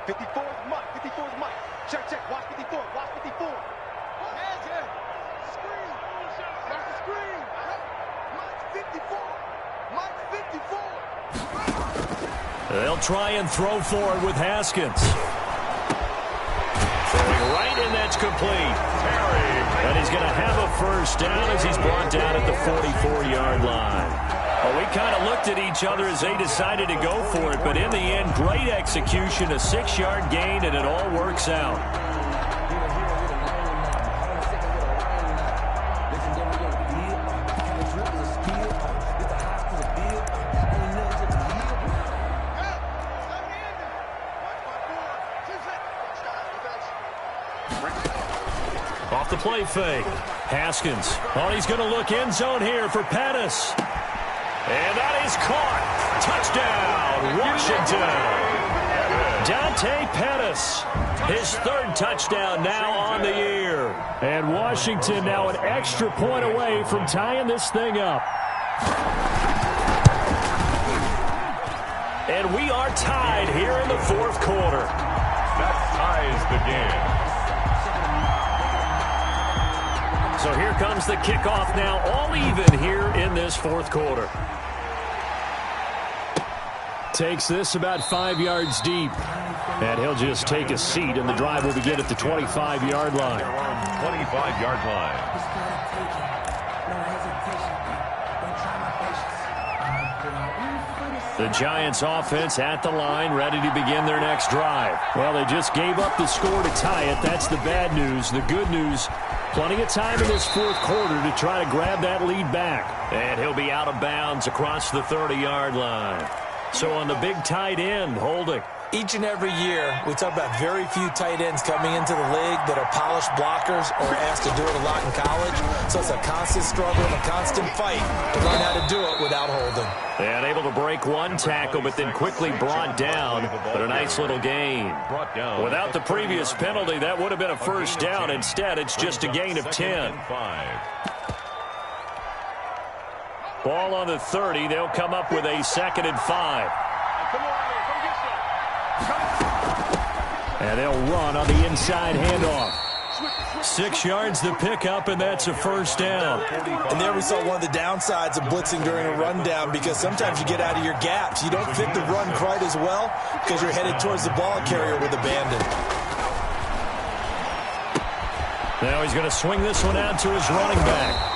54 is Mike. 54 is Mike. Check, check. Watch 54. Watch 54. Hands in. Screen. Watch the screen. Mike 54. Mike 54. They'll try and throw forward with Haskins. Throwing right, and that's complete. And he's going to have a 1st down as he's brought down at the 44-yard line. Well, we kind of looked at each other as they decided to go for it, but in the end, great execution, a 6-yard gain, and it all works out. Off the play fake. Haskins. Oh, he's going to look end zone here for Pettis. And that is caught. Touchdown, Washington. Dante Pettis, his 3rd touchdown now on the year. And Washington now an extra point away from tying this thing up. And we are tied here in the 4th quarter. That ties the game. So here comes the kickoff now, all even here in this 4th quarter. Takes this about 5 yards deep. And he'll just take a seat, and the drive will begin at the 25-yard line. 25-yard line. The Giants offense at the line, ready to begin their next drive. Well, they just gave up the score to tie it. That's the bad news. The good news, plenty of time in this 4th quarter to try to grab that lead back. And he'll be out of bounds across the 30-yard line. So on the big tight end, holding. Each and every year, we talk about very few tight ends coming into the league that are polished blockers or asked to do it a lot in college. So it's a constant struggle and a constant fight to learn how to do it without holding. And able to break one tackle, but then quickly brought down. But a nice little gain. Without the previous penalty, that would have been a first down. Instead, it's just a gain of 10. Ball on the 30. They'll come up with a 2nd and 5. And they'll run on the inside handoff. 6 yards the pickup, and that's a first down. And there we saw one of the downsides of blitzing during a rundown, because sometimes you get out of your gaps. You don't fit the run quite as well because you're headed towards the ball carrier with abandon. Now he's going to swing this one out to his running back.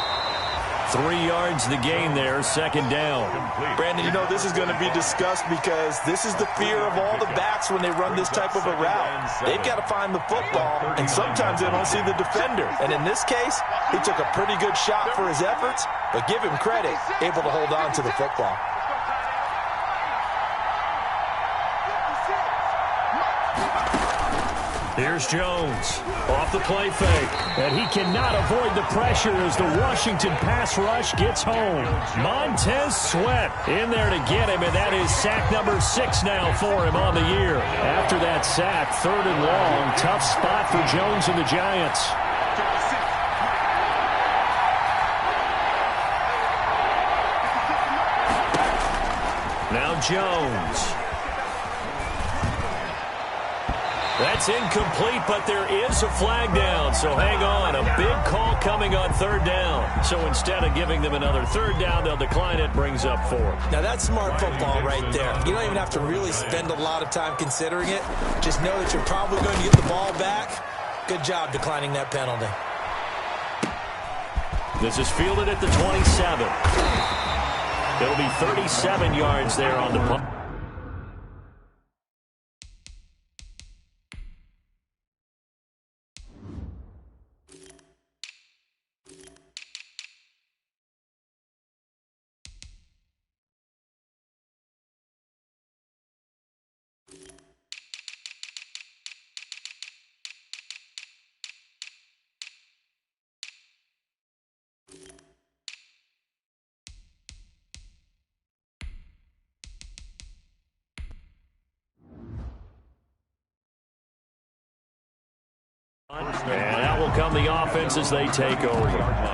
3 yards the gain there, 2nd down. Brandon, you know this is going to be discussed because this is the fear of all the backs when they run this type of a route. They've got to find the football, and sometimes they don't see the defender. And in this case, he took a pretty good shot for his efforts, but give him credit, able to hold on to the football. Here's Jones off the play fake, and he cannot avoid the pressure as the Washington pass rush gets home. Montez Sweat in there to get him, and that is sack number 6 now for him on the year. After that sack, 3rd and long, tough spot for Jones and the Giants. Now Jones. That's incomplete, but there is a flag down, so hang on. A big call coming on 3rd down. So instead of giving them another 3rd down, they'll decline it, brings up 4. Now that's smart football right there. You don't even have to really spend a lot of time considering it. Just know that you're probably going to get the ball back. Good job declining that penalty. This is fielded at the 27. It'll be 37 yards there on the punt. And out will come the offense as they take over.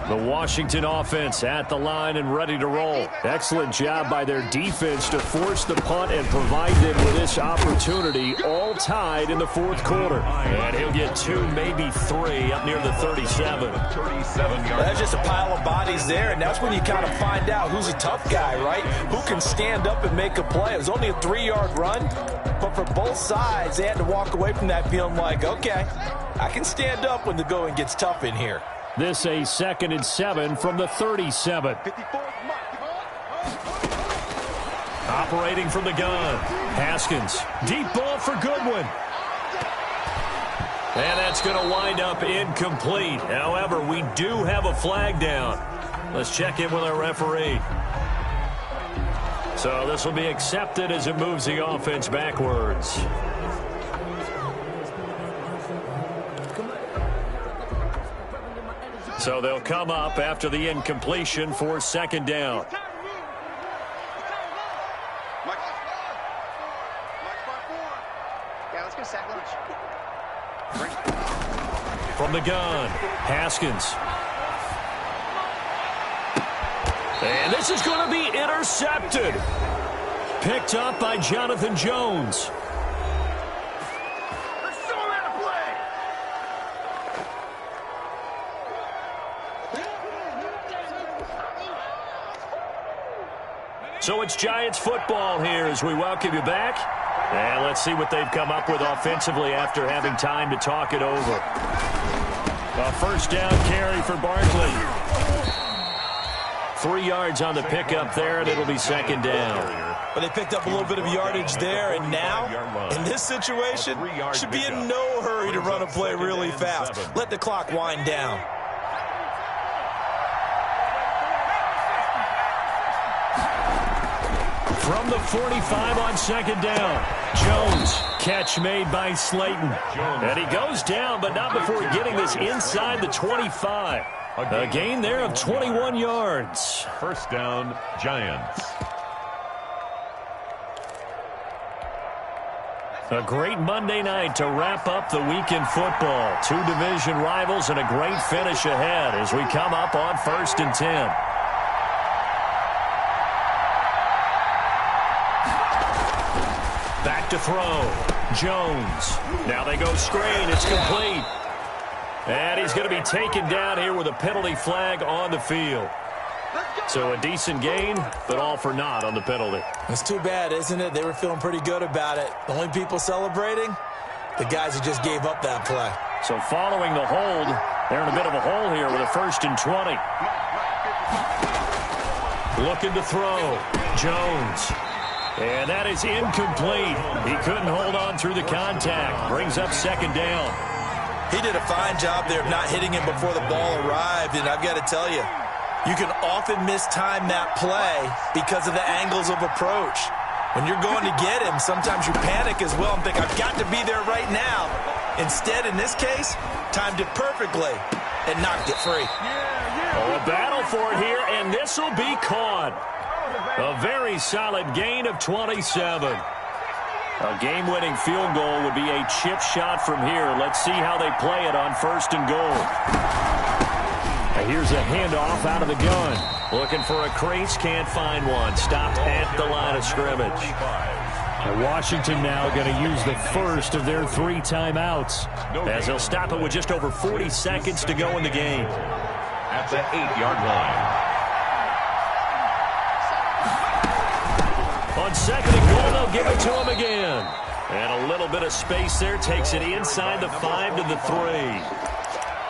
The Washington offense at the line and ready to roll. Excellent job by their defense to force the punt and provide them with this opportunity, all tied in the 4th quarter. And he'll get 2, maybe 3 up near the 37. That's just a pile of bodies there, and that's when you kind of find out who's a tough guy, right? Who can stand up and make a play. It was only a 3-yard run, but for both sides, they had to walk away from that feeling like, okay, I can stand up when the going gets tough in here. This a 2nd and 7 from the 37. Operating from the gun. Haskins. Deep ball for Goodwin. And that's going to wind up incomplete. However, we do have a flag down. Let's check in with our referee. So this will be accepted as it moves the offense backwards. So they'll come up after the incompletion for 2nd down. From the gun, Haskins. And this is going to be intercepted. Picked up by Jonathan Jones. So it's Giants football here as we welcome you back. And let's see what they've come up with offensively after having time to talk it over. A 1st down carry for Barkley. 3 yards on the pickup there, and it'll be 2nd down. But they picked up a little bit of yardage there, and now, in this situation, should be in no hurry to run a play really fast. Let the clock wind down. From the 45 on second down. Jones, catch made by Slayton. And he goes down, but not before getting this inside the 25. A gain there of 21 yards. First down, Giants. A great Monday night to wrap up the week in football. Two division rivals and a great finish ahead as we come up on 1st and 10. Back to throw. Jones. Now they go screen. It's complete. And he's going to be taken down here with a penalty flag on the field. So a decent gain, but all for naught on the penalty. It's too bad, isn't it? They were feeling pretty good about it. The only people celebrating, the guys who just gave up that play. So following the hold, they're in a bit of a hole here with a 1st and 20. Looking to throw. Jones. And that is incomplete. He couldn't hold on through the contact. Brings up 2nd down. He did a fine job there of not hitting him before the ball arrived, and I've got to tell you, you can often mistime that play because of the angles of approach. When you're going to get him, sometimes you panic as well and think, I've got to be there right now. Instead, in this case, timed it perfectly and knocked it free. Oh, a battle for it here, and this will be caught. A very solid gain of 27. A game-winning field goal would be a chip shot from here. Let's see how they play it on 1st and goal. Here's a handoff out of the gun. Looking for a crease, can't find one. Stopped at the line of scrimmage. And Washington now going to use the first of their 3 timeouts, as they'll stop it with just over 40 seconds to go in the game. At the 8-yard line. On 2nd and goal, they'll give it to him again. And a little bit of space there takes it inside the 5 to the 3.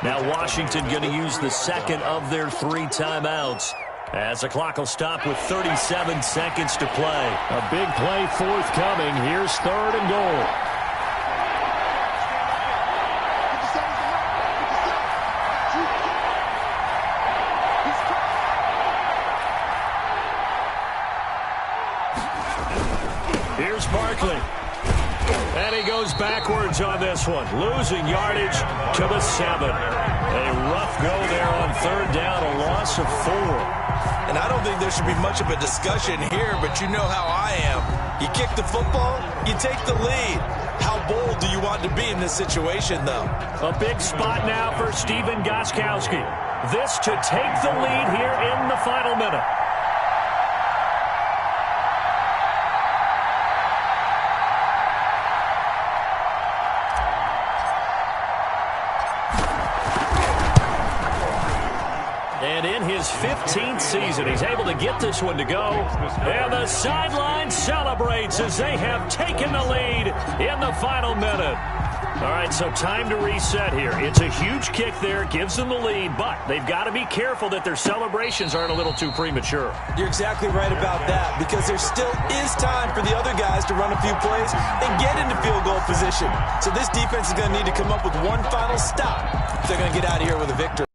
Now Washington going to use the 2nd of their 3 timeouts, as the clock will stop with 37 seconds to play. A big play forthcoming. Here's 3rd and goal. Here's Barkley. And he goes backwards on this one, losing yardage to the 7. A rough go there on 3rd down, a loss of 4. And I don't think there should be much of a discussion here, but you know how I am. You kick the football, you take the lead. How bold do you want to be in this situation, though? A big spot now for Stephen Gostkowski. This to take the lead here in the final minute. And in his 15th season, he's able to get this one to go. And the sideline celebrates as they have taken the lead in the final minute. All right, so time to reset here. It's a huge kick there, gives them the lead, but they've got to be careful that their celebrations aren't a little too premature. You're exactly right about that, because there still is time for the other guys to run a few plays and get into field goal position. So this defense is going to need to come up with one final stop if they're going to get out of here with a victory.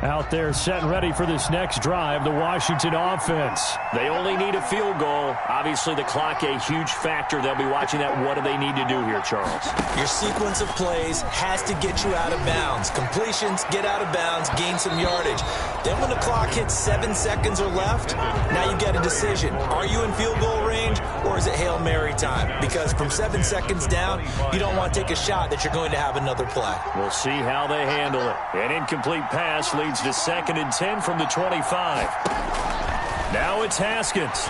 Out there set and ready for this next drive, the Washington offense. They only need a field goal. Obviously, the clock a huge factor. They'll be watching that. What do they need to do here, Charles? Your sequence of plays has to get you out of bounds. Completions, get out of bounds, gain some yardage. Then when the clock hits 7 seconds or left, now you get a decision. Are you in field goal range, or is it Hail Mary time? Because from 7 seconds down, you don't want to take a shot that you're going to have another play. We'll see how they handle it. An incomplete pass leads to 2nd and 10 from the 25. Now it's Haskins.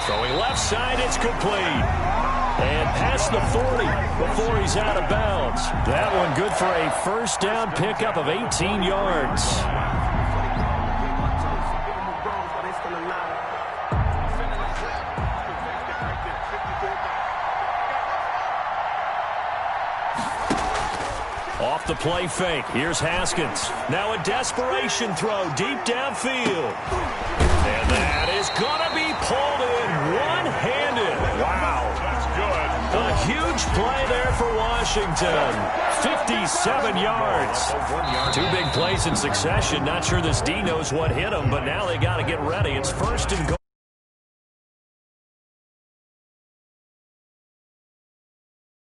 Throwing left side, it's complete. And past the 40 before he's out of bounds. That one good for a first down pickup of 18 yards. Off the play fake. Here's Haskins. Now a desperation throw deep downfield. And that is going to be pulled in one hand. Washington. 57 yards. 2 big plays in succession. Not sure this D knows what hit him, but now they got to get ready. It's 1st and goal.